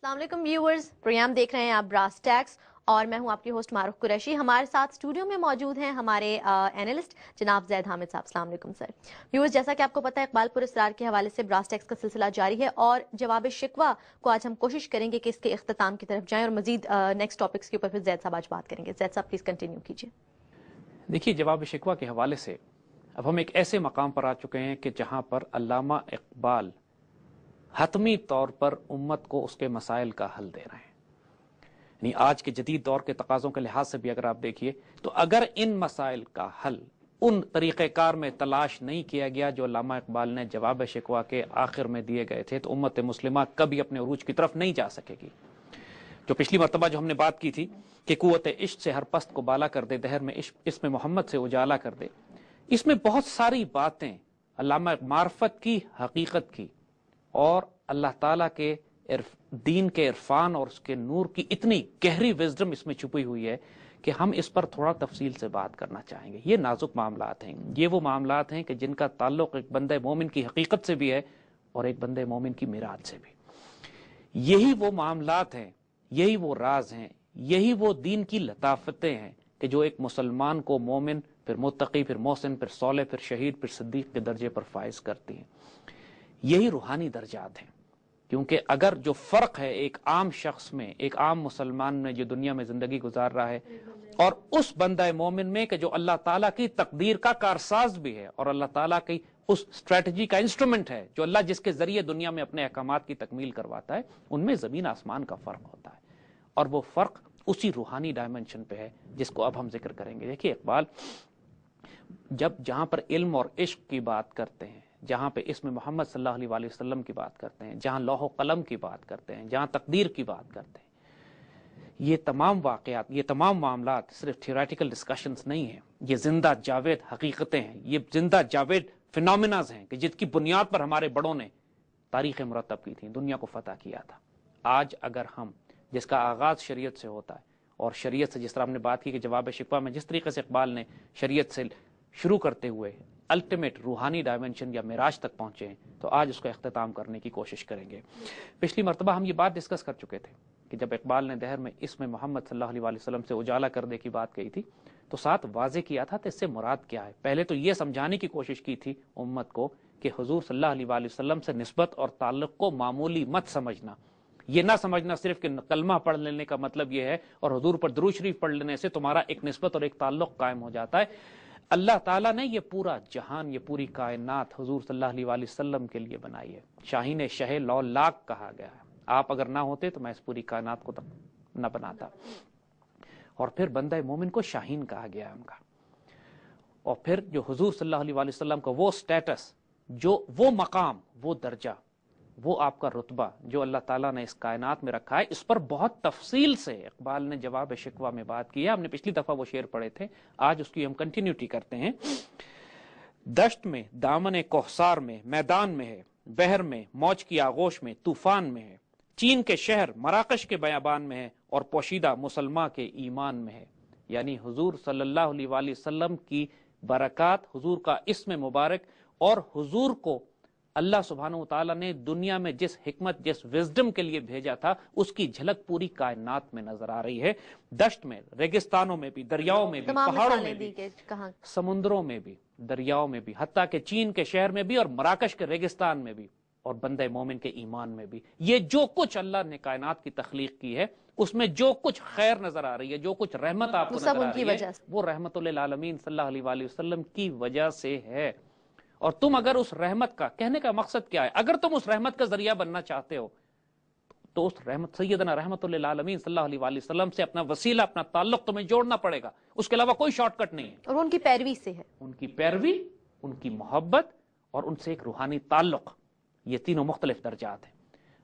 السلام علیکم viewers, programme دیکھ رہے ہیں آپ براس ٹیکس اور میں ہوں آپ کی ہوسٹ معروف قریشی۔ ہمارے ساتھ اسٹوڈیو میں موجود ہیں ہمارے اینالسٹ جناب زید حامد صاحب۔ السلام علیکم سر۔ ویورز، جیسا کہ آپ کو پتہ ہے اقبال پر اسرار کے حوالے سے براس ٹیکس کا سلسلہ جاری ہے اور جواب شکوہ کو آج ہم کوشش کریں گے کہ اس کے اختتام کی طرف جائیں اور مزید نیکسٹ ٹاپکس کے اوپر پھر زید صاحب آج بات کریں گے۔ زید صاحب پلیز کنٹینیو کیجیے۔ دیکھیے، جواب شکوہ کے حوالے سے اب ہم ایک ایسے مقام پر آ چکے ہیں کہ جہاں پر علامہ اقبال حتمی طور پر امت کو اس کے مسائل کا حل دے رہے ہیں۔ یعنی آج کے جدید دور کے تقاضوں کے لحاظ سے بھی اگر آپ دیکھیے تو اگر ان مسائل کا حل ان طریقہ کار میں تلاش نہیں کیا گیا جو علامہ اقبال نے جواب شکوہ کے آخر میں دیے گئے تھے تو امت مسلمہ کبھی اپنے عروج کی طرف نہیں جا سکے گی۔ جو پچھلی مرتبہ جو ہم نے بات کی تھی کہ قوت عشق سے ہر پست کو بالا کر دے، دہر میں اس میں محمد سے اجالا کر دے، اس میں بہت ساری باتیں علامہ معرفت کی، حقیقت کی اور اللہ تعالیٰ کے دین کے عرفان اور اس کے نور کی اتنی گہری وزڈم اس میں چھپی ہوئی ہے کہ ہم اس پر تھوڑا تفصیل سے بات کرنا چاہیں گے۔ یہ نازک معاملات ہیں، یہ وہ معاملات ہیں کہ جن کا تعلق ایک بندہ مومن کی حقیقت سے بھی ہے اور ایک بندہ مومن کی میراث سے بھی۔ یہی وہ معاملات ہیں، یہی وہ راز ہیں، یہی وہ دین کی لطافتیں ہیں کہ جو ایک مسلمان کو مومن، پھر متقی، پھر محسن، پھر صالح، پھر شہید، پھر صدیق کے درجے پر فائز کرتی ہیں۔ یہی روحانی درجات ہیں، کیونکہ اگر جو فرق ہے ایک عام شخص میں، ایک عام مسلمان میں جو دنیا میں زندگی گزار رہا ہے اور اس بندہ مومن میں کہ جو اللہ تعالیٰ کی تقدیر کا کارساز بھی ہے اور اللہ تعالیٰ کی اس اسٹریٹجی کا انسٹرومنٹ ہے، جو اللہ جس کے ذریعے دنیا میں اپنے احکامات کی تکمیل کرواتا ہے، ان میں زمین آسمان کا فرق ہوتا ہے۔ اور وہ فرق اسی روحانی ڈائمنشن پہ ہے جس کو اب ہم ذکر کریں گے۔ دیکھیے اقبال جہاں پر علم اور عشق کی بات کرتے ہیں، جہاں پہ اسم محمد صلی اللہ علیہ وسلم کی بات کرتے ہیں، جہاں لوح و قلم کی بات کرتے ہیں، جہاں تقدیر کی بات کرتے ہیں، یہ تمام واقعات، یہ تمام معاملات صرف تھیوریٹیکل ڈسکشنز نہیں ہیں، یہ زندہ جاوید حقیقتیں ہیں، یہ زندہ جاوید فینومیناز ہیں کہ جس کی بنیاد پر ہمارے بڑوں نے تاریخ مرتب کی تھی، دنیا کو فتح کیا تھا۔ آج اگر ہم، جس کا آغاز شریعت سے ہوتا ہے اور شریعت سے جس طرح ہم نے بات کی کہ جواب شکوہ میں جس طریقے سے اقبال نے شریعت سے شروع کرتے ہوئے الٹیمیٹ روحانی ڈائمنشن یا معراج تک پہنچے ہیں، تو آج اس کو اختتام کرنے کی کوشش کریں گے۔ پچھلی مرتبہ ہم یہ بات ڈسکس کر چکے تھے کہ جب اقبال نے دہر میں اسم محمد صلی اللہ علیہ وسلم سے اجالا کر دے کی بات کہی تھی تو ساتھ واضح کیا تھا تو اس سے مراد کیا ہے۔ پہلے تو یہ سمجھانے کی کوشش کی تھی امت کو کہ حضور صلی اللہ علیہ وسلم سے نسبت اور تعلق کو معمولی مت سمجھنا، یہ نہ سمجھنا صرف کہ کلمہ پڑھ لینے کا مطلب یہ ہے اور حضور پر درود شریف پڑھ لینے سے تمہارا ایک نسبت اور ایک تعلق قائم ہو جاتا ہے۔ اللہ تعالیٰ نے یہ پورا جہان، یہ پوری کائنات حضور صلی اللہ علیہ وسلم کے لیے بنائی ہے۔ شاہین شہ لو لاک کہا گیا ہے، آپ اگر نہ ہوتے تو میں اس پوری کائنات کو نہ بناتا۔ اور پھر بندہ مومن کو شاہین کہا گیا ہے ان کا۔ اور پھر جو حضور صلی اللہ علیہ وسلم کا وہ سٹیٹس، جو وہ مقام، وہ درجہ، وہ آپ کا رتبہ جو اللہ تعالیٰ نے اس کائنات میں رکھا ہے، اس پر بہت تفصیل سے اقبال نے جواب شکوہ میں بات کی ہے۔ ہم نے پچھلی دفعہ وہ شعر پڑھے تھے، آج اس کی ہم کنٹینیوٹی کرتے ہیں۔ دشت میں، دامن کوہسار میں، میدان میں ہے، بحر میں، موج کی آغوش میں، طوفان میں ہے، چین کے شہر مراکش کے بیابان میں ہے اور پوشیدہ مسلمان کے ایمان میں ہے۔ یعنی حضور صلی اللہ علیہ وآلہ وسلم کی برکات، حضور کا اسم مبارک اور حضور کو اللہ سبحانہ وتعالیٰ نے دنیا میں جس حکمت، جس وزڈم کے لیے بھیجا تھا، اس کی جھلک پوری کائنات میں نظر آ رہی ہے۔ دشت میں، ریگستانوں میں بھی، دریاؤں میں بھی، پہاڑوں میں بھی، سمندروں میں بھی، دریاؤں میں بھی، حتیٰ کہ چین کے شہر میں بھی اور مراکش کے ریگستان میں بھی اور بندہ مومن کے ایمان میں بھی۔ یہ جو کچھ اللہ نے کائنات کی تخلیق کی ہے، اس میں جو کچھ خیر نظر آ رہی ہے، جو کچھ رحمت آپ کو نظر آ رہی ہے، وہ رحمت للعالمین صلی اللہ علیہ وآلہ وسلم کی وجہ سے ہے۔ اور تم اگر اس رحمت کا، کہنے کا مقصد کیا ہے، اگر تم اس رحمت کا ذریعہ بننا چاہتے ہو تو اس رحمت سیدنا رحمت للعالمین صلی اللہ علیہ وآلہ وسلم سے اپنا وسیلہ، اپنا تعلق تمہیں جوڑنا پڑے گا، اس کے علاوہ کوئی شارٹ کٹ نہیں ہے۔ اور ان کی پیروی سے ہے، ان کی پیروی، ان کی محبت اور ان سے ایک روحانی تعلق، یہ تینوں مختلف درجات ہیں۔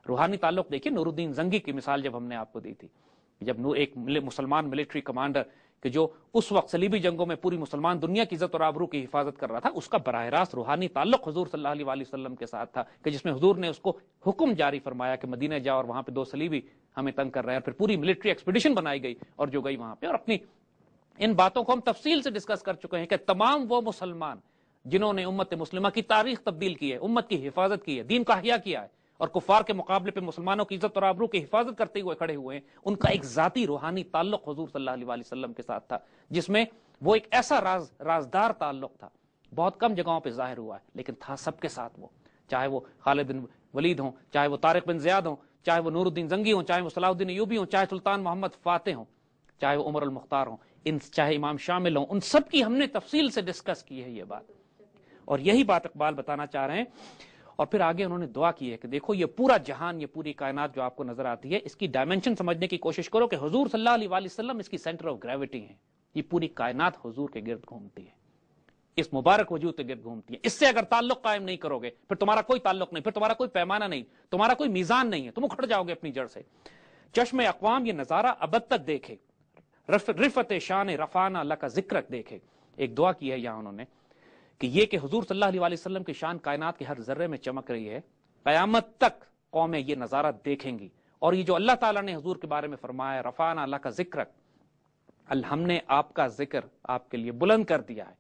روحانی تعلق دیکھیے، نور الدین زنگی کی مثال جب ہم نے آپ کو دی تھی، جب ایک مسلمان ملٹری کمانڈر کہ جو اس وقت صلیبی جنگوں میں پوری مسلمان دنیا کی عزت اور آبرو کی حفاظت کر رہا تھا، اس کا براہ راست روحانی تعلق حضور صلی اللہ علیہ وآلہ وسلم کے ساتھ تھا کہ جس میں حضور نے اس کو حکم جاری فرمایا کہ مدینہ جاؤ اور وہاں پہ 2 صلیبی ہمیں تنگ کر رہے ہیں، اور پھر پوری ملٹری ایکسپیڈیشن بنائی گئی اور جو گئی وہاں پہ۔ اور اپنی ان باتوں کو ہم تفصیل سے ڈسکس کر چکے ہیں کہ تمام وہ مسلمان جنہوں نے امت مسلمہ کی تاریخ تبدیل کی ہے، امت کی حفاظت کی ہے، دین کا احیاء کیا ہے، اور کفار کے مقابلے پہ مسلمانوں کی عزت اور آبرو کی حفاظت کرتے ہوئے کھڑے ہوئے ہیں، ان کا ایک ذاتی روحانی تعلق حضور صلی اللہ علیہ وسلم کے ساتھ تھا، جس میں وہ ایک ایسا رازدار تعلق تھا، بہت کم جگہوں پہ ظاہر ہوا ہے لیکن تھا سب کے ساتھ وہ، چاہے وہ خالد بن ولید ہوں، چاہے وہ طارق بن زیاد ہوں، چاہے وہ نور الدین زنگی ہوں، چاہے وہ صلاح الدین ایوبی ہوں، چاہے سلطان محمد فاتح ہوں، چاہے وہ عمر المختار ہوں، چاہے امام شامل ہوں، ان سب کی ہم نے تفصیل سے ڈسکس کی ہے یہ بات، اور یہی بات اقبال بتانا چاہ رہے ہیں۔ اور پھر آگے انہوں نے دعا کی ہے کہ دیکھو یہ پورا جہان، یہ پوری کائنات جو آپ کو نظر آتی ہے، اس کی ڈائمنشن سمجھنے کی کوشش کرو کہ حضور صلی اللہ علیہ وآلہ وسلم اس کی سینٹر آف گریوٹی ہے، یہ پوری کائنات حضور کے گرد گھومتی ہے، اس مبارک وجود کے گرد گھومتی ہے، اس سے اگر تعلق قائم نہیں کرو گے پھر تمہارا کوئی تعلق نہیں، پھر تمہارا کوئی پیمانہ نہیں، تمہارا کوئی میزان نہیں ہے، تم اکھڑ جاؤ گے اپنی جڑ سے۔ چشم اقوام یہ نظارہ ابد تک دیکھے، رفت شان رفانہ لکا ذکرک دیکھے۔ ایک دعا کی ہے یہاں انہوں نے کہ یہ کہ حضور صلی اللہ علیہ وآلہ وسلم کی شان کائنات کے ہر ذرے میں چمک رہی ہے، قیامت تک قومیں یہ نظارہ دیکھیں گی، اور یہ جو اللہ تعالیٰ نے حضور کے بارے میں فرمایا رفعنا لک ذکرک، ہم نے آپ کا ذکر آپ کے لیے بلند کر دیا ہے،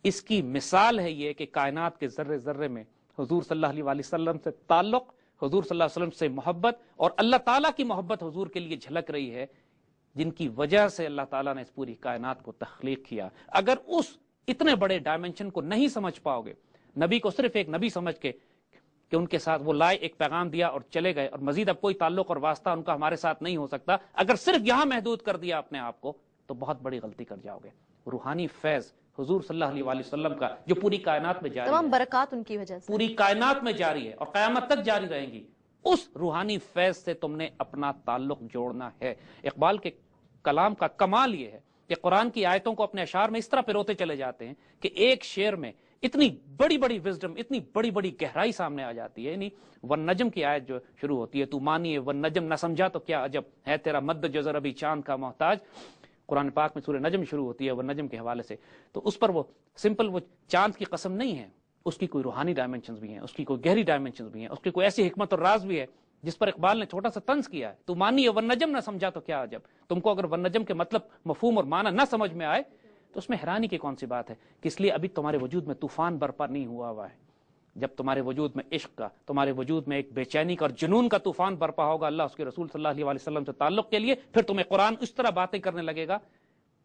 اس کی مثال ہے یہ کہ کائنات کے ذرے ذرے میں حضور صلی اللہ علیہ وآلہ وسلم سے تعلق، حضور صلی اللہ علیہ وسلم سے محبت، اور اللہ تعالیٰ کی محبت حضور کے لیے جھلک رہی ہے، جن کی وجہ سے اللہ تعالیٰ نے اس پوری کائنات کو تخلیق کیا۔ اگر اس اتنے بڑے ڈائمنشن کو نہیں سمجھ پاؤ گے، نبی کو صرف ایک نبی سمجھ کے کہ ان کے ساتھ وہ لائے، ایک پیغام دیا اور چلے گئے، اور مزید اب کوئی تعلق اور واسطہ ان کا ہمارے ساتھ نہیں ہو سکتا، اگر صرف یہاں محدود کر دیا اپنے آپ کو تو بہت بڑی غلطی کر جاؤ گے۔ روحانی فیض حضور صلی اللہ علیہ وآلہ وسلم کا جو پوری کائنات میں جاری تمام ہے، برکات ان کی وجہ سے پوری کائنات میں جاری ہے اور قیامت تک جاری رہیں گی، اس روحانی فیض سے تم نے اپنا تعلق جوڑنا ہے۔ اقبال کے کلام کا کمال یہ ہے کہ قرآن کی آیتوں کو اپنے اشعار میں اس طرح پروتے چلے جاتے ہیں کہ ایک شعر میں اتنی بڑی بڑی وزڈم، اتنی بڑی بڑی گہرائی سامنے آ جاتی ہے۔ یعنی والنجم کی آیت جو شروع ہوتی ہے، تو مانی والنجم نہ سمجھا تو کیا عجب ہے تیرا مد جزر ابھی چاند کا محتاج، قرآن پاک میں سورہ نجم شروع ہوتی ہے والنجم کے حوالے سے، تو اس پر وہ سمپل وہ چاند کی قسم نہیں ہے، اس کی کوئی روحانی ڈائمنشنز بھی ہیں، اس کی کوئی گہری ڈائمنشنز بھی ہیں، اس کی کوئی ایسی حکمت اور راز بھی ہے جس پر اقبال نے چھوٹا سا طنز کیا ہے۔ تو مانی والنجم نہ سمجھا تو کیا عجب، تم کو اگر والنجم کے مطلب، مفہوم اور معنی نہ سمجھ میں آئے تو اس میں حیرانی کی کون سی بات ہے، کہ اس لیے ابھی تمہارے وجود میں طوفان برپا نہیں ہوا ہے۔ جب تمہارے وجود میں عشق کا، تمہارے وجود میں ایک بے چینی کا اور جنون کا طوفان برپا ہوگا اللہ اس کے رسول صلی اللہ علیہ وآلہ وسلم سے تعلق کے لیے، پھر تمہیں قرآن اس طرح باتیں کرنے لگے گا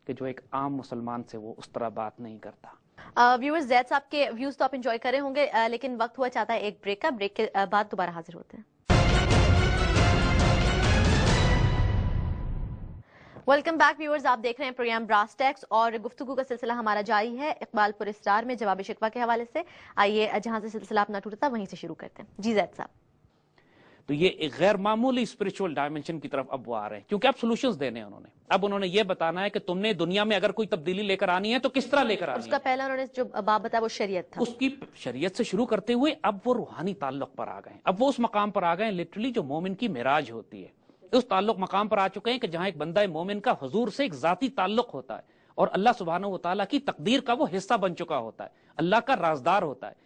کہ جو ایک عام مسلمان سے وہ اس طرح بات نہیں کرتا۔ ویورز، زید صاحب کے ویوز تو آپ انجوائے کر رہے ہوں گے، لیکن وقت ہوا چاہتا ہے ایک بریک کا، بریک کے بعد دوبارہ حاضر ہوتے ہیں۔ ویلکم بیک ویورز، آپ دیکھ رہے ہیں پروگرام براس ٹیکس اور گفتگو کا سلسلہ ہمارا جاری ہے اقبال پر اسرار میں جواب شکوہ کے حوالے سے۔ آئیے جہاں سے سلسلہ اپنا ٹوٹتا وہیں سے شروع کرتے ہیں۔ جی زید صاحب، تو یہ ایک غیر معمولی اسپرچول ڈائمنشن کی طرف اب وہ آ رہے ہیں، کیونکہ اب سولوشنز دینے ہیں اب انہوں نے یہ بتانا ہے کہ تم نے دنیا میں اگر کوئی تبدیلی لے کر آنی ہے تو کس طرح لے کر آنی ہے۔ اس کا پہلا انہوں نے جو باب بتایا وہ شریعت تھا، اس کی شریعت سے شروع کرتے ہوئے اب وہ روحانی تعلق پر آ گئے ہیں، اب وہ اس مقام پر آ گئے ہیں لٹرلی جو مومن کی معراج ہوتی ہے، اس تعلق مقام پر آ چکے ہیں کہ جہاں ایک بندہ مومن کا حضور سے ایک ذاتی تعلق ہوتا ہے اور اللہ سبحانہ و تعالیٰ کی تقدیر کا وہ حصہ بن چکا ہوتا ہے، اللہ کا رازدار ہوتا ہے۔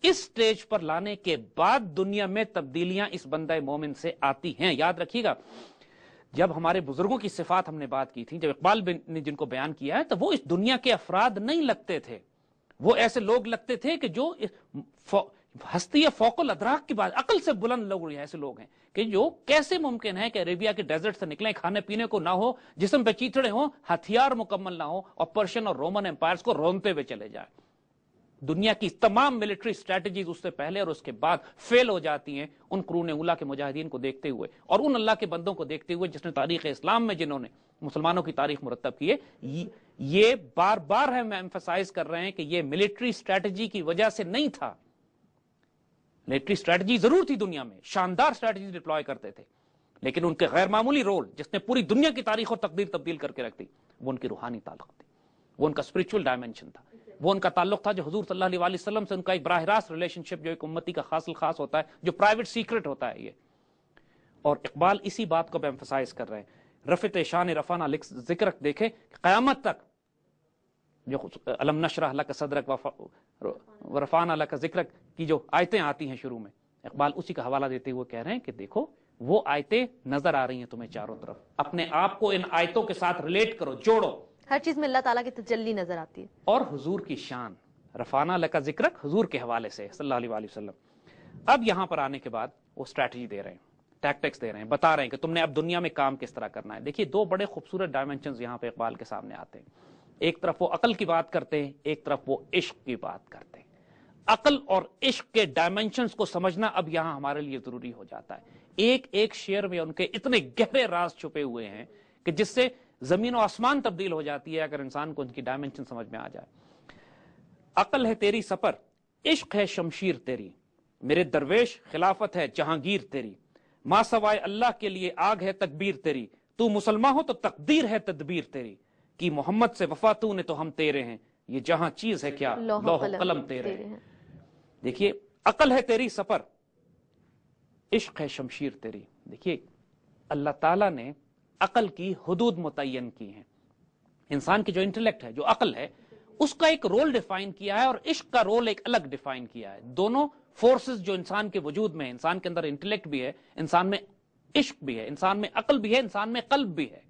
اس سٹیج پر لانے کے بعد دنیا میں تبدیلیاں اس بندہ مومن سے آتی ہیں۔ یاد رکھیے گا، جب ہمارے بزرگوں کی صفات ہم نے بات کی تھی، جب اقبال نے جن کو بیان کیا ہے، تو وہ اس دنیا کے افراد نہیں لگتے تھے، وہ ایسے لوگ لگتے تھے کہ جو ہستی فوق الادراک کی بات، عقل سے بلند لوگ ایسے لوگ ہیں کہ جو کیسے ممکن ہے کہ عربیہ کے ڈیزرٹ سے نکلیں، کھانے پینے کو نہ ہو، جسم پہ چیتڑے ہوں، ہتھیار مکمل نہ ہو، اور پرشین اور رومن امپائرز کو رونتے ہوئے چلے جائیں۔ دنیا کی تمام ملٹری اسٹریٹجیز اس سے پہلے اور اس کے بعد فیل ہو جاتی ہیں ان قرون اولیٰ کے مجاہدین کو دیکھتے ہوئے اور ان اللہ کے بندوں کو دیکھتے ہوئے جس نے تاریخ اسلام میں، جنہوں نے مسلمانوں کی تاریخ مرتب کی ہے۔ یہ بار بار ہے میں ایمفسائز کر رہے ہیں کہ یہ ملٹری اسٹریٹجی کی وجہ سے نہیں تھا۔ ملٹری اسٹریٹجی ضرور تھی، دنیا میں شاندار اسٹریٹجی ڈپلوائے کرتے تھے، لیکن ان کے غیر معمولی رول جس نے پوری دنیا کی تاریخ اور تقدیر تبدیل کر کے رکھ دی، وہ ان کی روحانی تعلق تھی، وہ ان کا اسپرچول ڈائمنشن تھا، وہ ان کا تعلق تھا جو حضور صلی اللہ علیہ وآلہ وسلم سے ان کا ایک براہ راست ریلیشن شپ، جو ایک امتی کا خاص الخاص ہوتا ہے، جو پرائیویٹ سیکرٹ ہوتا ہے یہ۔ اور اقبال اسی بات کو ایمفسائز کر رہے ہیں، رفت شان رفعنا ذکر دیکھے قیامت تک، جو الم نشرح لک صدرک ورفعنا لک ذکرک کی جو آیتیں آتی ہیں شروع میں، اقبال اسی کا حوالہ دیتے ہوئے کہہ رہے ہیں کہ دیکھو وہ آیتیں نظر آ رہی ہیں تمہیں چاروں طرف، اپنے آپ کو ان آیتوں کے ساتھ ریلیٹ کرو، جوڑو، ہر چیز میں اللہ تعالیٰ کی تجلی نظر آتی ہے۔ اور حضور کی شان رفعنا لک ذکرک حضور کے حوالے سے صلی اللہ علیہ وآلہ وسلم۔ اب یہاں پر آنے کے بعد وہ اسٹریٹجی دے رہے ہیں, ٹیکٹکس دے رہے ہیں, بتا رہے ہیں کہ تم نے اب دنیا میں کام کس طرح کرنا ہے. دیکھیے دو بڑے خوبصورت ڈائمینشنز یہاں پہ اقبال کے سامنے آتے ہیں. ایک طرف وہ عقل کی بات کرتے ہیں, ایک طرف وہ عشق کی بات کرتے ہیں. عقل اور عشق کے ڈائمینشنز کو سمجھنا اب یہاں ہمارے لیے ضروری ہو جاتا ہے. ایک ایک شعر میں ان کے اتنے گہرے راز چھپے ہوئے ہیں کہ جس سے زمین و آسمان تبدیل ہو جاتی ہے اگر انسان کو ان کی ڈائمینشن سمجھ میں آ جائے. عقل ہے تیری سفر, عشق ہے شمشیر تیری, میرے درویش خلافت ہے جہانگیر تیری, ماں سوائے اللہ کے لیے آگ ہے تکبیر تیری, تو مسلمان ہو تو تقدیر ہے تدبیر تیری, کی محمد سے وفا تو نے تو ہم تیرے ہیں, یہ جہاں چیز ہے کیا لوح قلم تیرے ہیں. دیکھیے عقل ہے تیری سفر, عشق ہے شمشیر تیری. دیکھیے اللہ تعالیٰ نے عقل کی حدود متعین کی ہیں. انسان کی جو انٹلیکٹ ہے, جو عقل ہے, اس کا ایک رول ڈیفائن کیا ہے اور عشق کا رول ایک الگ ڈیفائن کیا ہے. دونوں فورسز جو انسان کے وجود میں ہیں, انسان کے اندر انٹلیکٹ بھی ہے, انسان میں عشق بھی ہے, انسان میں عقل بھی ہے, انسان میں قلب بھی ہے,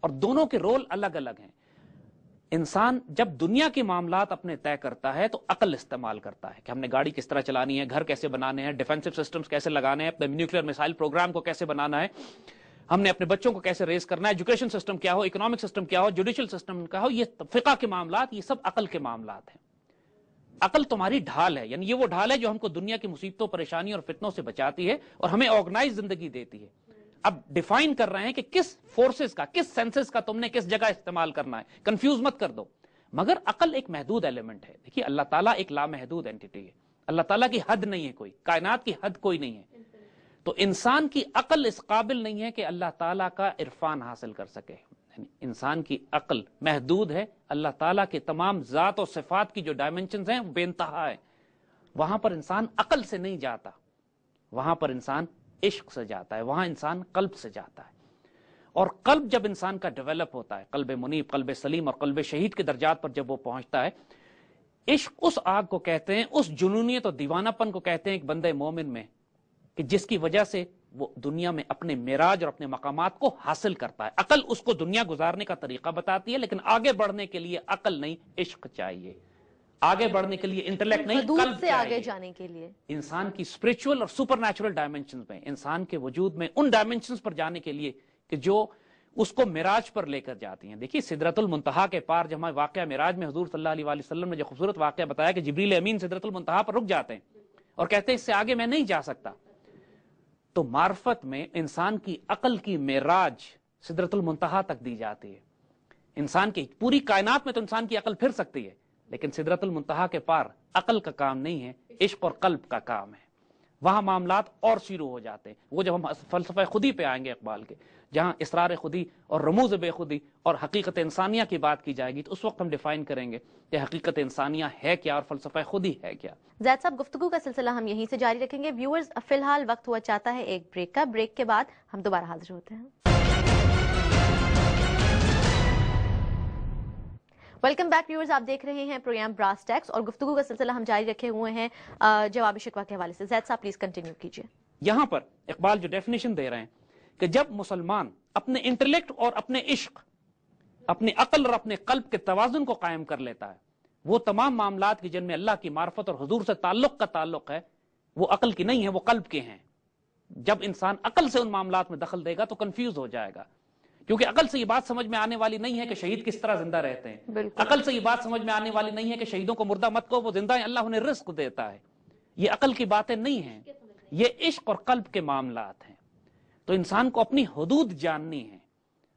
اور دونوں کے رول الگ الگ ہیں. انسان جب دنیا کے معاملات اپنے طے کرتا ہے تو عقل استعمال کرتا ہے کہ ہم نے گاڑی کس طرح چلانی ہے, گھر کیسے بنانے ہیں, ڈیفینسو سسٹمز کیسے لگانے ہیں, اپنے نیوکلیئر میسائل پروگرام کو کیسے بنانا ہے, ہم نے اپنے بچوں کو کیسے ریز کرنا ہے, ایجوکیشن سسٹم کیا ہو, اکنامک سسٹم کیا ہو, جوڈیشل سسٹم کیا ہو, یہ فقہ کے معاملات, یہ سب عقل کے معاملات ہیں. عقل تمہاری ڈھال ہے, یعنی یہ وہ ڈھال ہے جو ہم کو دنیا کی مصیبتوں, پریشانیوں اور فتنوں سے بچاتی ہے اور ہمیں آرگنائز زندگی دیتی ہے. اب ڈیفائن کر رہے ہیں کہ کس فورسز کا, کس سینسز کا تم نے کس جگہ استعمال کرنا ہے, کنفیوز مت کر دو. مگر عقل ایک محدود ایلیمنٹ ہے. دیکھیے اللہ تعالیٰ ایک لامحدود اینٹیٹی ہے, اللہ تعالیٰ کی حد نہیں ہے, کوئی کائنات کی حد کوئی نہیں ہے. تو انسان کی عقل اس قابل نہیں ہے کہ اللہ تعالیٰ کا عرفان حاصل کر سکے. انسان کی عقل محدود ہے, اللہ تعالیٰ کے تمام ذات و صفات کی جو ڈائمنشنز ہیں وہ بے انتہا ہے. وہاں پر انسان عقل سے نہیں جاتا, وہاں پر انسان عشق سے جاتا ہے, وہاں انسان قلب سے جاتا ہے. اور قلب جب انسان کا ڈیولپ ہوتا ہے, قلب منیب, قلب سلیم اور قلب شہید کے درجات پر جب وہ پہنچتا ہے, عشق اس آگ کو کہتے ہیں, اس جنونیت اور دیوانہ پن کو کہتے ہیں ایک بندے مومن میں, کہ جس کی وجہ سے وہ دنیا میں اپنے معراج اور اپنے مقامات کو حاصل کرتا ہے. عقل اس کو دنیا گزارنے کا طریقہ بتاتی ہے, لیکن آگے بڑھنے کے لیے عقل نہیں, عشق چاہیے. آگے بڑھنے کے لیے انٹلیکٹ نہیں, قلب سے آگے جانے کے لیے انسان کی اسپرچول اور سپر نیچرل ڈائمنشنز میں, انسان کے وجود میں ان ڈائمنشنز پر جانے کے لیے کہ جو اس کو معراج پر لے کر جاتی ہیں. دیکھیے سدرۃ المنتہا کے پار, جب ہمیں واقعہ معراج میں حضور صلی اللہ علیہ وآلہ وسلم نے جو خوبصورت واقعہ بتایا کہ جبریل امین سدرۃ المنتہا پر رک جاتے ہیں اور کہتے ہیں اس سے آگے میں نہیں جا سکتا, تو معرفت میں انسان کی عقل کی معراج سدرۃ المنتہا تک دی جاتی ہے. انسان کی پوری کائنات میں تو انسان کی عقل پھر سکتی ہے, لیکن سدرۃ المنتہا کے پار عقل کا کام نہیں ہے, عشق اور قلب کا کام ہے. وہاں معاملات اور شروع ہو جاتے ہیں. وہ جب ہم فلسفہ خودی پہ آئیں گے اقبال کے, جہاں اسرار خودی اور رموز بے خودی اور حقیقت انسانیہ کی بات کی جائے گی, تو اس وقت ہم ڈیفائن کریں گے کہ حقیقت انسانیہ ہے کیا اور فلسفہ خودی ہے کیا. زید صاحب گفتگو کا سلسلہ ہم یہیں سے جاری رکھیں گے. ویورز فی الحال وقت ہوا چاہتا ہے ایک بریک کا, بریک کے بعد ہم دوبارہ حاضر ہوتے ہیں. ویلکم بیک ویورز, آپ دیکھ رہے ہیں پروگرام براس ٹیکس اور گفتگو کا سلسلہ ہم جاری رکھے ہوئے ہیں جواب شکوہ کے حوالے سے. زید صاحب پلیز کنٹینیو کیجیے. یہاں پر اقبال جو ڈیفینیشن دے رہے ہیں کہ جب مسلمان اپنے انٹلیکٹ اور اپنے عشق, اپنے عقل اور اپنے قلب کے توازن کو قائم کر لیتا ہے, وہ تمام معاملات کی جن میں اللہ کی معرفت اور حضور سے تعلق کا تعلق ہے, وہ عقل کی نہیں ہے, وہ قلب کے ہیں. جب انسان عقل سے ان معاملات میں دخل دے گا تو کنفیوز ہو جائے گا, کیونکہ عقل سے یہ بات سمجھ میں آنے والی نہیں ہے کہ شہید کس طرح زندہ رہتے ہیں. عقل سے یہ بات سمجھ میں آنے والی نہیں ہے کہ شہیدوں کو مردہ مت کو, وہ زندہ ہیں, اللہ انہیں رزق دیتا ہے. یہ عقل کی باتیں نہیں ہیں, یہ عشق اور قلب کے معاملات ہیں. تو انسان کو اپنی حدود جاننی ہے.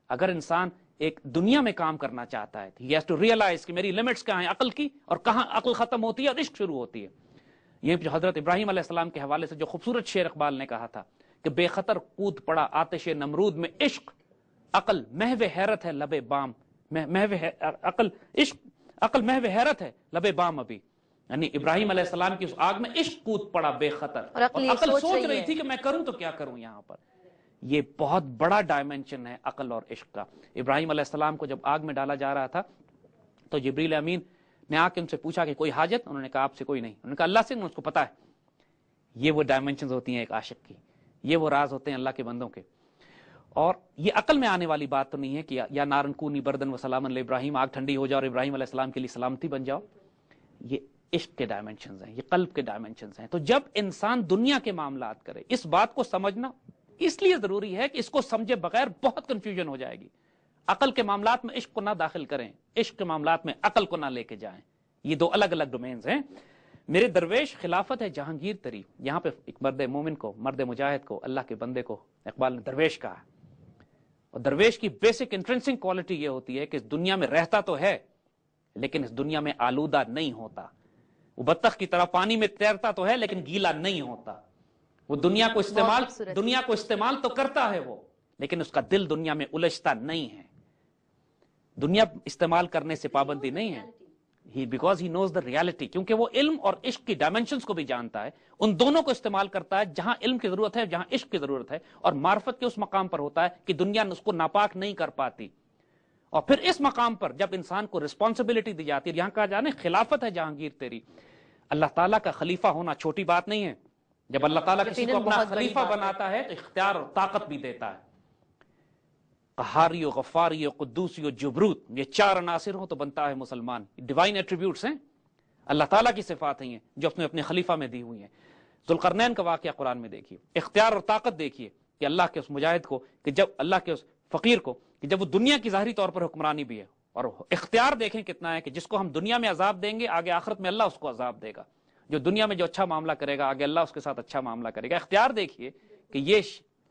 اگر انسان ایک دنیا میں کام کرنا چاہتا ہے, he has to realize کہ میری لمٹس کہاں ہیں عقل کی, اور کہاں عقل ختم ہوتی ہے اور عشق شروع ہوتی ہے. یہ جو حضرت ابراہیم علیہ السلام کے حوالے سے جو خوبصورت شعر اقبال نے کہا تھا کہ بے خطر کود پڑا آتش نمرود میں عشق, عقل محو حیرت ہے لبے بام, عقل محو حیرت ہے لبے بام. ابھی یعنی ابراہیم علیہ السلام کی اس آگ میں عشق کود پڑا بے خطر, اور عقل سوچ رہی تھی کہ میں کروں تو کیا کروں. یہاں پر یہ بہت بڑا ڈائمنشن ہے عقل اور عشق کا. ابراہیم علیہ السلام کو جب آگ میں ڈالا جا رہا تھا تو جبریل امین نے آ کے ان سے پوچھا کہ کوئی حاجت, انہوں نے کہا آپ سے کوئی نہیں. انہوں نے کہا اللہ سے, اس کو پتا ہے. یہ وہ ڈائمنشنز ہوتی ہیں ایک عاشق کی, یہ وہ راز ہوتے ہیں اللہ کے بندوں کے. اور یہ عقل میں آنے والی بات تو نہیں ہے کہ یا نارن کونی بردن و سلامن ابراہیم, آگ ٹھنڈی ہو جاؤ اور ابراہیم علیہ السلام کے لیے سلامتی بن جاؤ. یہ عشق کے ڈائمنشنز ہیں، یہ قلب کے ڈائمنشنز ہیں۔ تو جب انسان دنیا کے معاملات کرے، اس بات کو سمجھنا اس لیے ضروری ہے کہ اس کو سمجھے بغیر بہت کنفیوژن ہو جائے گی۔ عقل کے معاملات میں عشق کو نہ داخل کریں، عشق کے معاملات میں عقل کو نہ لے کے جائیں، یہ دو الگ الگ ڈومینز ہیں۔ میرے درویش خلافت ہے جہانگیر تری، یہاں پہ ایک مرد مومن کو، مرد مجاہد کو، اللہ کے بندے کو اقبال نے درویش کہا۔ اور درویش کی بیسک انٹرنسنگ کوالٹی یہ ہوتی ہے کہ اس دنیا میں رہتا تو ہے لیکن اس دنیا میں آلودہ نہیں ہوتا۔ وہ بطخ کی طرح پانی میں تیرتا تو ہے لیکن گیلا نہیں ہوتا۔ وہ دنیا کو استعمال تو کرتا ہے وہ، لیکن اس کا دل دنیا میں الجھتا نہیں ہے۔ دنیا استعمال کرنے سے پابندی نہیں ہے، because he nose the reality, کیونکہ وہ علم اور عشق کی ڈائمنشنز کو بھی جانتا ہے، ان دونوں کو استعمال کرتا ہے جہاں علم کی ضرورت ہے، جہاں عشق کی ضرورت ہے، اور معرفت کے اس مقام پر ہوتا ہے کہ دنیا اس کو ناپاک نہیں کر پاتی۔ اور پھر اس مقام پر جب انسان کو رسپانسبلٹی دی جاتی ہے، یہاں کہا جانے خلافت ہے جہانگیر تیری، اللہ تعالیٰ کا خلیفہ ہونا چھوٹی بات نہیں ہے۔ جب اللہ تعالیٰ کسی کو اپنا خلیفہ بناتا ہے تو اختیار اور طاقت بھی دیتا ہے۔ قہاری و غفاری و قدوسی و جبروت، یہ چار عناصر ہوں تو بنتا ہے مسلمان۔ ڈیوائن ایٹریبیوٹس ہیں، اللہ تعالیٰ کی صفات ہیں جو اس نے اپنے خلیفہ میں دی ہوئی ہیں۔ ذوالقرنین کا واقعہ قرآن میں دیکھیے، اختیار اور طاقت دیکھیے کہ اللہ کے اس مجاہد کو، کہ جب اللہ کے اس فقیر کو، کہ جب وہ دنیا کی ظاہری طور پر حکمرانی بھی ہے، اور اختیار دیکھیں کتنا ہے کہ جس کو ہم دنیا میں عذاب دیں گے آگے آخرت میں اللہ اس کو عذاب دے گا، جو دنیا میں جو اچھا معاملہ کرے گا آگے اللہ اس کے ساتھ اچھا معاملہ کرے گا۔ اختیار دیکھیے کہ یہ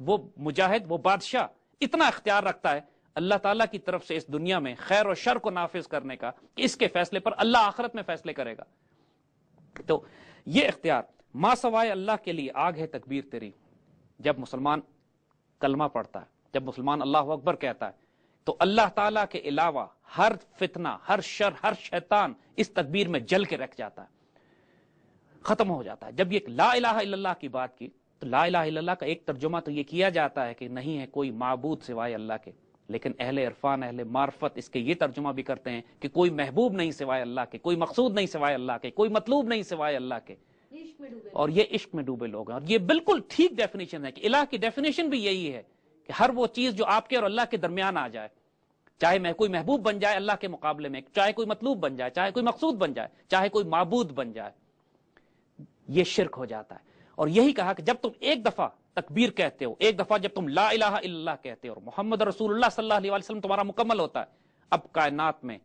وہ مجاہد، وہ بادشاہ اتنا اختیار رکھتا ہے اللہ تعالیٰ کی طرف سے اس دنیا میں خیر و شر کو نافذ کرنے کا کہ اس کے فیصلے پر اللہ آخرت میں فیصلے کرے گا۔ تو یہ اختیار، ما سوائے اللہ کے لیے آگ ہے تکبیر تیری، جب مسلمان کلمہ پڑھتا ہے، جب مسلمان اللہ اکبر کہتا ہے تو اللہ تعالیٰ کے علاوہ ہر فتنہ، ہر شر، ہر شیطان اس تکبیر میں جل کے رکھ جاتا ہے، ختم ہو جاتا ہے۔ جب یہ لا الہ الا اللہ کی بات کی تو لا الہ الا اللہ کا ایک ترجمہ تو یہ کیا جاتا ہے کہ نہیں ہے کوئی معبود سوائے اللہ کے، لیکن اہل عرفان، اہل معرفت اس کے یہ ترجمہ بھی کرتے ہیں کہ کوئی محبوب نہیں سوائے اللہ کے، کوئی مقصود نہیں سوائے اللہ کے، کوئی مطلوب نہیں سوائے اللہ کے، اور یہ عشق میں ڈوبے لوگ ہیں۔ اور یہ بالکل ٹھیک ڈیفینیشن ہے کہ الہ کی ڈیفینیشن بھی یہی ہے کہ ہر وہ چیز جو آپ کے اور اللہ کے درمیان آ جائے، چاہے میں کوئی محبوب بن جائے اللہ کے مقابلے میں، چاہے کوئی مطلوب بن جائے، چاہے کوئی مقصود بن جائے، چاہے کوئی معبود بن جائے، یہ شرک ہو جاتا ہے۔ اور یہی کہا کہ جب تم ایک دفعہ تکبیر کہتے ہو، ایک دفعہ جب تم لا الہ الا اللہ کہتے ہو اور محمد رسول اللہ صلی اللہ علیہ وسلم تمہارا مکمل ہوتا ہے، اب کائنات میں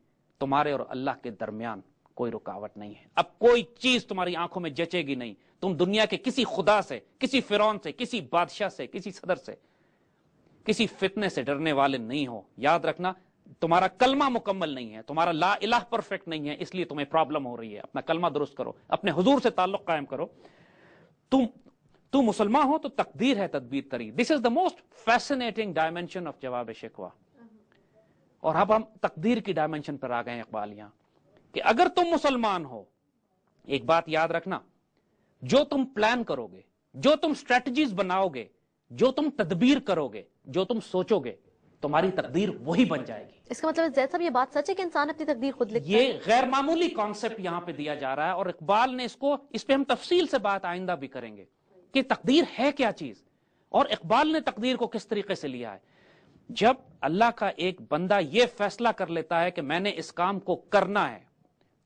تمہارے اور اللہ کے درمیان کوئی رکاوٹ نہیں ہے، اب کوئی چیز تمہاری آنکھوں میں جچے گی نہیں، تم دنیا کے کسی خدا سے، کسی فرعون سے، کسی بادشاہ سے، کسی صدر سے، کسی فتنے سے ڈرنے والے نہیں ہو۔ یاد رکھنا تمہارا کلمہ مکمل نہیں ہے، تمہارا لا الہ پرفیکٹ نہیں ہے، اس لیے تمہیں پرابلم ہو رہی ہے۔ اپنا کلمہ درست کرو، اپنے حضور سے تعلق قائم کرو۔ تو مسلمان ہو تو تقدیر ہے تدبیر تری۔ This is the most fascinating dimension of Jawab Shikwa. اور اب ہم تقدیر کی ڈائمینشن پر آ گئے ہیں اقبال یہاں، کہ اگر تم مسلمان ہو، ایک بات یاد رکھنا، جو تم پلان کرو گے، جو تم اسٹریٹجیز بناؤ گے، جو تم تدبیر کرو گے، جو تم سوچو گے، تمہاری تقدیر وہی بن جائے گی۔ اس کا مطلب زید صاحب یہ بات سچ ہے کہ انسان اپنی تقدیر خود لکھتا ہے؟ یہ غیر معمولی کانسیپٹ یہاں پہ دیا جا رہا ہے، اور اقبال نے اس پہ ہم تفصیل سے بات آئندہ بھی کریں گے کہ تقدیر ہے کیا چیز، اور اقبال نے تقدیر کو کس طریقے سے لیا ہے۔ جب اللہ کا ایک بندہ یہ فیصلہ کر لیتا ہے کہ میں نے اس کام کو کرنا ہے،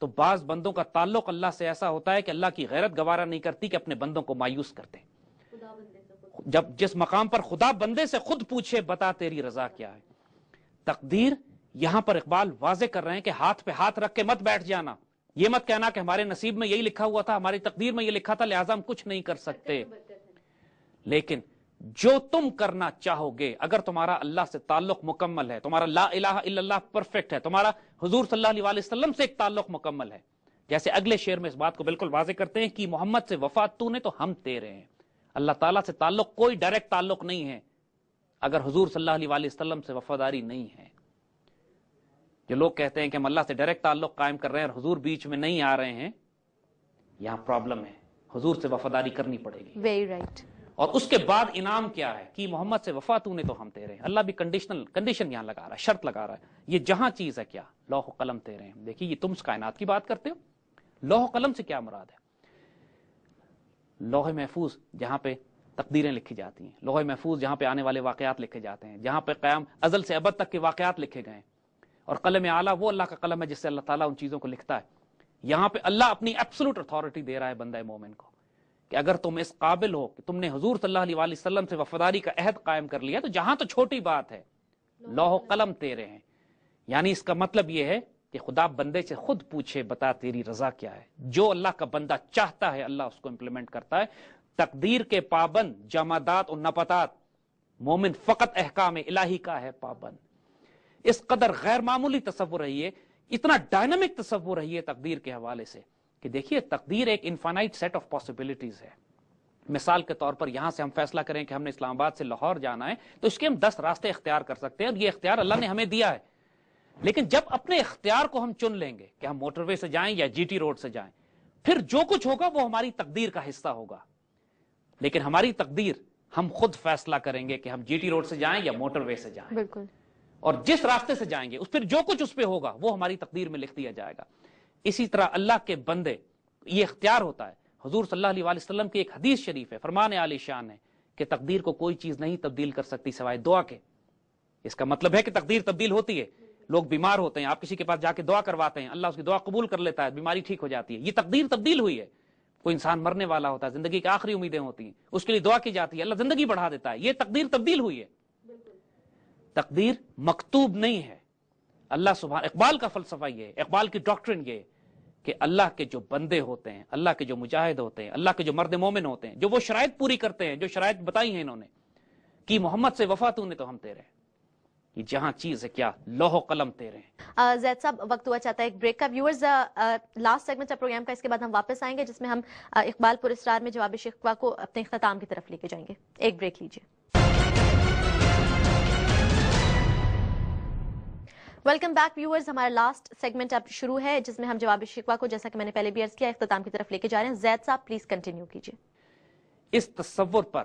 تو بعض بندوں کا تعلق اللہ سے ایسا ہوتا ہے کہ اللہ کی غیرت گوارا نہیں کرتی کہ اپنے بندوں کو مایوس کرتے۔ جب جس مقام پر خدا بندے سے خود پوچھے بتا تیری رضا کیا ہے، تقدیر یہاں پر اقبال واضح کر رہے ہیں کہ ہاتھ پہ ہاتھ رکھ کے مت بیٹھ جانا، یہ مت کہنا کہ ہمارے نصیب میں یہی لکھا ہوا تھا، ہماری تقدیر میں یہ لکھا تھا لہٰذا ہم کچھ نہیں کر سکتے۔ لیکن جو تم کرنا چاہو گے، اگر تمہارا اللہ سے تعلق مکمل ہے، تمہارا لا الہ الا اللہ پرفیکٹ ہے، تمہارا حضور صلی اللہ علیہ وسلم سے ایک تعلق مکمل ہے، جیسے اگلے شعر میں اس بات کو بالکل واضح کرتے ہیں کہ محمد سے وفات تو نے تو ہم تیرے ہیں۔ اللہ تعالیٰ سے تعلق کوئی ڈائریکٹ تعلق نہیں ہے اگر حضور صلی اللہ علیہ وسلم سے وفاداری نہیں ہے۔ جو لوگ کہتے ہیں کہ ہم اللہ سے ڈائریکٹ تعلق قائم کر رہے ہیں اور حضور بیچ میں نہیں آ رہے ہیں، یہاں پرابلم ہے، حضور سے وفاداری کرنی پڑے گی۔ Very right. اور اس کے بعد انعام کیا ہے کہ محمد سے وفا تو نے تو ہم تیرے ہیں۔ اللہ بھی کنڈیشن یہاں لگا رہا ہے، شرط لگا رہا ہے۔ یہ جہاں چیز ہے کیا، لوح و قلم تیرے ہیں۔ دیکھیے یہ تم اس کائنات کی بات کرتے ہو، لوح و قلم سے کیا مراد ہے؟ لوح محفوظ جہاں پہ تقدیریں لکھی جاتی ہیں، لوح محفوظ جہاں پہ آنے والے واقعات لکھے جاتے ہیں، جہاں پہ قیام ازل سے ابد تک کے واقعات لکھے گئے ہیں، اور قلم اعلیٰ وہ اللہ کا قلم ہے جس سے اللہ تعالیٰ ان چیزوں کو لکھتا ہے۔ یہاں پہ اللہ اپنی ایبسولوٹ اتھارٹی دے رہا ہے بندہ مومن کو کہ اگر تم اس قابل ہو کہ تم نے حضور صلی اللہ علیہ وسلم سے وفاداری کا عہد قائم کر لیا تو جہاں تو چھوٹی بات ہے لوح و قلم تیرے ہیں. یعنی اس کا مطلب یہ ہے کہ خدا بندے سے خود پوچھے بتا تیری رضا کیا ہے. جو اللہ کا بندہ چاہتا ہے اللہ اس کو امپلیمنٹ کرتا ہے. تقدیر کے پابند جمادات اور نباتات، مومن فقط احکام الہی کا ہے پابند. اس قدر غیر معمولی تصور ہے یہ، اتنا ڈائنامک تصور ہے یہ تقدیر کے حوالے سے کہ دیکھیے تقدیر ایک انفائنائٹ سیٹ آف پاسبلٹیز ہے. مثال کے طور پر یہاں سے ہم فیصلہ کریں کہ ہم نے اسلام آباد سے لاہور جانا ہے تو اس کے ہم 10 راستے اختیار کر سکتے ہیں اور یہ اختیار اللہ نے ہمیں دیا ہے. لیکن جب اپنے اختیار کو ہم چن لیں گے کہ ہم موٹر وے سے جائیں یا جی ٹی روڈ سے جائیں، پھر جو کچھ ہوگا وہ ہماری تقدیر کا حصہ ہوگا. لیکن ہماری تقدیر ہم خود فیصلہ کریں گے کہ ہم جی ٹی روڈ سے جائیں یا موٹر وے سے جائیں. بالکل. اور جس راستے سے جائیں گے پھر جو کچھ اس پہ ہوگا وہ ہماری تقدیر میں لکھ دیا جائے گا. اسی طرح اللہ کے بندے یہ اختیار ہوتا ہے. حضور صلی اللہ علیہ وسلم کی ایک حدیث شریف ہے، فرمان عالی شان ہے کہ تقدیر کو کوئی چیز نہیں تبدیل کر سکتی سوائے دعا کے. اس کا مطلب ہے کہ تقدیر تبدیل ہوتی ہے. لوگ بیمار ہوتے ہیں، آپ کسی کے پاس جا کے دعا کرواتے ہیں، اللہ اس کی دعا قبول کر لیتا ہے، بیماری ٹھیک ہو جاتی ہے. یہ تقدیر تبدیل ہوئی ہے. کوئی انسان مرنے والا ہوتا ہے، زندگی کی آخری امیدیں ہوتی ہیں، اس کے لیے دعا کی جاتی ہے، اللہ زندگی بڑھا دیتا ہے. یہ تقدیر تبدیل ہوئی ہے. تقدیر مکتوب نہیں ہے. اللہ سبحانہ، اقبال کا فلسفہ یہ ہے، اقبال کی ڈاکٹرن یہ ہے کہ اللہ کے جو بندے ہوتے ہیں، اللہ کے جو مجاہد ہوتے ہیں، اللہ کے جو مرد مومن ہوتے ہیں، جو وہ شرائط پوری کرتے ہیں جو شرائط بتائی ہیں انہوں نے کہ محمد سے وفا تو نے تو ہم تیرے ہیں. یہ جہاں چیز ہے کیا لوح و قلم تیرے ہیں. زید صاحب وقت ہوا چاہتا ہے ایک بریک کا. ویورز لاسٹ سیگمنٹ ہے پروگرام کا، اس کے بعد ہم واپس آئیں گے جس میں ہم اقبال پر اسرار میں جواب شکوہ کو اپنے اختتام کی طرف لے کے جائیں گے. ایک بریک لیجیے. Welcome back viewers. ہمارا لاسٹ سیگمنٹ اب شروع ہے جس میں ہم جواب شکوہ کو، جیسا کہ میں نے پہلے بھی عرض کیا، اختتام کی طرف لے کے جا رہے ہیں. زید صاحب پلیز کنٹینیو کیجیے. اس تصور پر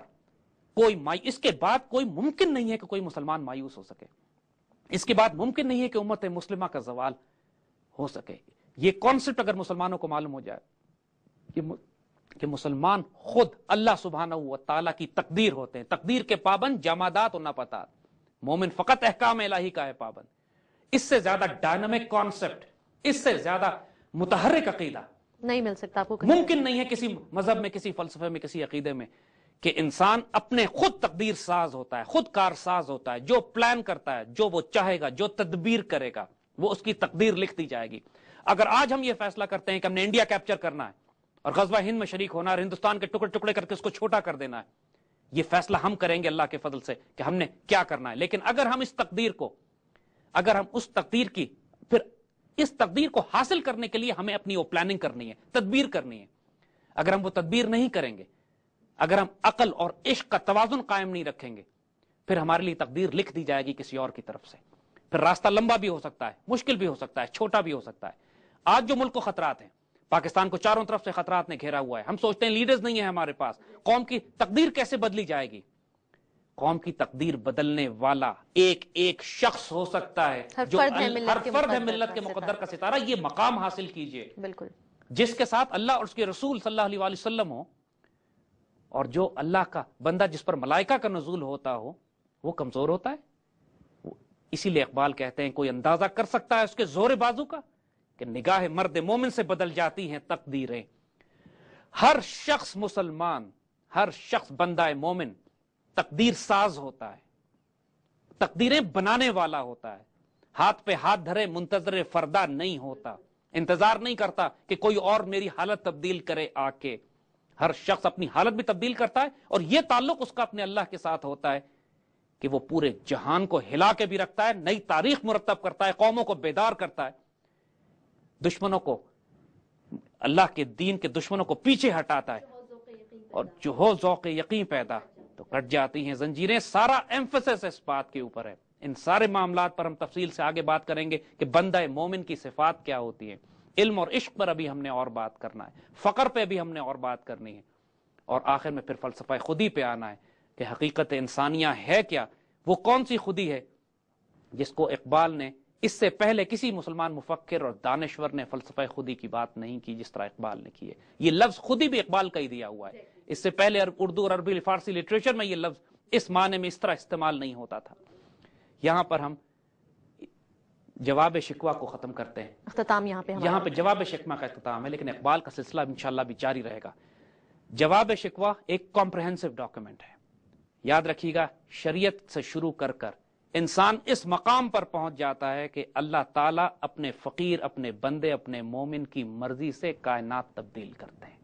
کوئی اس کے بعد کوئی ممکن نہیں ہے کہ کوئی مسلمان مایوس ہو سکے. اس کے بعد ممکن نہیں ہے کہ امت مسلمہ کا زوال ہو سکے. یہ کانسیپٹ اگر مسلمانوں کو معلوم ہو جائے کہ مسلمان خود اللہ سبحانہ و تعالیٰ کی تقدیر ہوتے ہیں، تقدیر کے پابند جمادات اور نباتات، مومن فقط احکام الہی کا ہے پابند. اس سے زیادہ ڈائنامک کانسیپٹ، اس سے زیادہ متحرک عقیدہ نہیں مل سکتا آپ کو. ممکن نہیں ہے کسی مذہب میں، کسی فلسفے میں، کسی عقیدے میں کہ انسان اپنے خود تقدیر ساز ہوتا ہے، خود کار ساز ہوتا ہے. جو پلان کرتا ہے، جو وہ چاہے گا، جو تدبیر کرے گا، وہ اس کی تقدیر لکھ دی جائے گی. اگر آج ہم یہ فیصلہ کرتے ہیں کہ ہم نے انڈیا کیپچر کرنا ہے اور غزوہ ہند میں شریک ہونا ہے اور ہندوستان کے ٹکڑے ٹکڑے کر کے اس کو چھوٹا کر دینا ہے، یہ فیصلہ ہم کریں گے اللہ کے فضل سے کہ ہم نے کیا کرنا ہے. لیکن اگر ہم اس تقدیر کو حاصل کرنے کے لیے ہمیں اپنی وہ پلاننگ کرنی ہے، تدبیر کرنی ہے. اگر ہم وہ تدبیر نہیں کریں گے، اگر ہم عقل اور عشق کا توازن قائم نہیں رکھیں گے، پھر ہمارے لیے تقدیر لکھ دی جائے گی کسی اور کی طرف سے. پھر راستہ لمبا بھی ہو سکتا ہے، مشکل بھی ہو سکتا ہے، چھوٹا بھی ہو سکتا ہے. آج جو ملک کو خطرات ہیں، پاکستان کو چاروں طرف سے خطرات نے گھیرا ہوا ہے. ہم سوچتے ہیں لیڈرز نہیں ہیں ہمارے پاس، قوم کی تقدیر کیسے بدلی جائے گی؟ قوم کی تقدیر بدلنے والا ایک ایک شخص ہو سکتا ہے، جو ہر فرد ہے ملت کے مقدر کا ستارہ. یہ مقام حاصل کیجئے بالکل، جس کے ساتھ اللہ اور اس کے رسول صلی اللہ علیہ وسلم ہو، اور جو اللہ کا بندہ جس پر ملائکہ کا نزول ہوتا ہو وہ کمزور ہوتا ہے. اسی لیے اقبال کہتے ہیں کوئی اندازہ کر سکتا ہے اس کے زور بازو کا کہ نگاہ مرد مومن سے بدل جاتی ہیں تقدیریں. ہر شخص مسلمان، ہر شخص بندہ مومن تقدیر ساز ہوتا ہے، تقدیریں بنانے والا ہوتا ہے. ہاتھ پہ ہاتھ دھرے منتظر فردا نہیں ہوتا، انتظار نہیں کرتا کہ کوئی اور میری حالت تبدیل کرے آ کے. ہر شخص اپنی حالت بھی تبدیل کرتا ہے اور یہ تعلق اس کا اپنے اللہ کے ساتھ ہوتا ہے کہ وہ پورے جہان کو ہلا کے بھی رکھتا ہے، نئی تاریخ مرتب کرتا ہے، قوموں کو بیدار کرتا ہے، دشمنوں کو، اللہ کے دین کے دشمنوں کو پیچھے ہٹاتا ہے. اور جو ہو ذوق یقین پیدا تو کٹ جاتی ہیں زنجیریں. سارا ایمفسس اس بات کے اوپر ہے. ان سارے معاملات پر ہم تفصیل سے آگے بات کریں گے کہ بندہ مومن کی صفات کیا ہوتی ہیں. علم اور عشق پر ابھی ہم نے اور بات کرنا ہے، فقر پہ بھی ہم نے اور بات کرنی ہے، اور آخر میں پھر فلسفہ خودی پہ آنا ہے کہ حقیقت انسانیہ ہے کیا. وہ کون سی خودی ہے جس کو اقبال نے اس سے پہلے کسی مسلمان مفکر اور دانشور نے فلسفہ خودی کی بات نہیں کی جس طرح اقبال نے کی ہے. یہ لفظ خودی بھی اقبال کا ہی دیا ہوا ہے. اس سے پہلے اردو اور عربی فارسی لٹریچر میں یہ لفظ اس معنی میں اس طرح استعمال نہیں ہوتا تھا. یہاں پر ہم جواب شکوہ کو ختم کرتے ہیں. اختتام یہاں پہ جواب شکوہ کا اختتام ہے، لیکن اقبال کا سلسلہ انشاءاللہ بھی جاری رہے گا. جواب شکوہ ایک کمپریہنسو ڈاکیومنٹ ہے. یاد رکھیے گا، شریعت سے شروع کر انسان اس مقام پر پہنچ جاتا ہے کہ اللہ تعالیٰ اپنے فقیر، اپنے بندے، اپنے مومن کی مرضی سے کائنات تبدیل کرتے ہیں.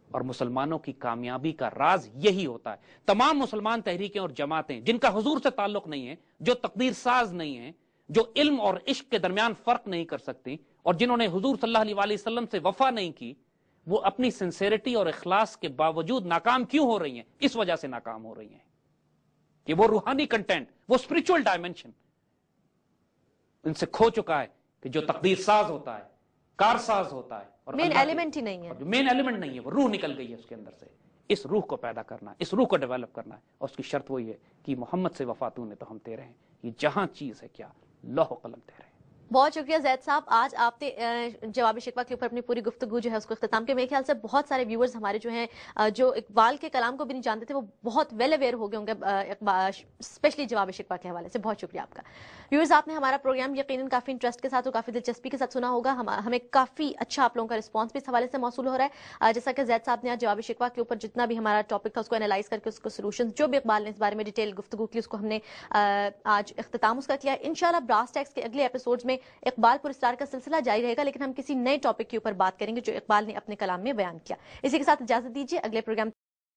اور مسلمانوں کی کامیابی کا راز یہی ہوتا ہے. تمام مسلمان تحریکیں اور جماعتیں جن کا حضور سے تعلق نہیں ہے، جو تقدیر ساز نہیں ہیں، جو علم اور عشق کے درمیان فرق نہیں کر سکتی، اور جنہوں نے حضور صلی اللہ علیہ وسلم سے وفا نہیں کی، وہ اپنی سنسیریٹی اور اخلاص کے باوجود ناکام کیوں ہو رہی ہیں؟ اس وجہ سے ناکام ہو رہی ہیں کہ وہ روحانی کنٹینٹ، وہ اسپرچول ڈائمنشن ان سے کھو چکا ہے، کہ جو تقدیر ساز ہوتا ہے، کار ساز ہوتا ہے، اور مین ایلیمنٹ ہی نہیں ہے. جو مین ایلیمنٹ نہیں ہے، وہ روح نکل گئی ہے اس کے اندر سے. اس روح کو پیدا کرنا، اس روح کو ڈیولپ کرنا ہے، اور اس کی شرط وہی ہے کہ محمد سے وفاتوں نے تو ہم تیرے ہیں. یہ جہاں چیز ہے کیا، لوح و قلم تیرے ہیں. بہت شکریہ زید صاحب. آج آپ نے جواب شکوہ کے اوپر اپنی پوری گفتگو جو ہے اس کو اختتام کے، میرے خیال سے بہت سارے ویورز ہمارے جو ہیں جو اقبال کے کلام کو بھی نہیں جانتے تھے، وہ بہت ویل اویئر ہو گئے ہوں گے اسپیشلی جواب شکوہ کے حوالے سے. بہت شکریہ آپ کا. ویورز، آپ نے ہمارا پروگرام یقیناً کافی انٹرسٹ کے ساتھ اور کافی دلچسپی کے ساتھ سنا ہوگا. ہمیں کافی اچھا آپ لوگوں کا رسپانس بھی اس حوالے سے موصول ہو رہا ہے. جیسا کہ زید صاحب نے آج جواب شکوہ کے اوپر جتنا بھی ہمارا ٹاپک تھا اس کو انالائز کر کے اس کو سولوشن جو بھی اقبال نے اس بارے میں ڈیٹیل گفتگو کی، اس کو ہم نے آج اختتام اس کا کیا. انشاءاللہ براس ٹیکس کے اگلے ایپیسوڈز میں اقبال پر اسرار کا سلسلہ جاری رہے گا، لیکن ہم کسی نئے ٹاپک کے اوپر بات کریں گے جو اقبال نے اپنے کلام میں بیان کیا. اسی کے ساتھ اجازت دیجیے، اگلے پروگرام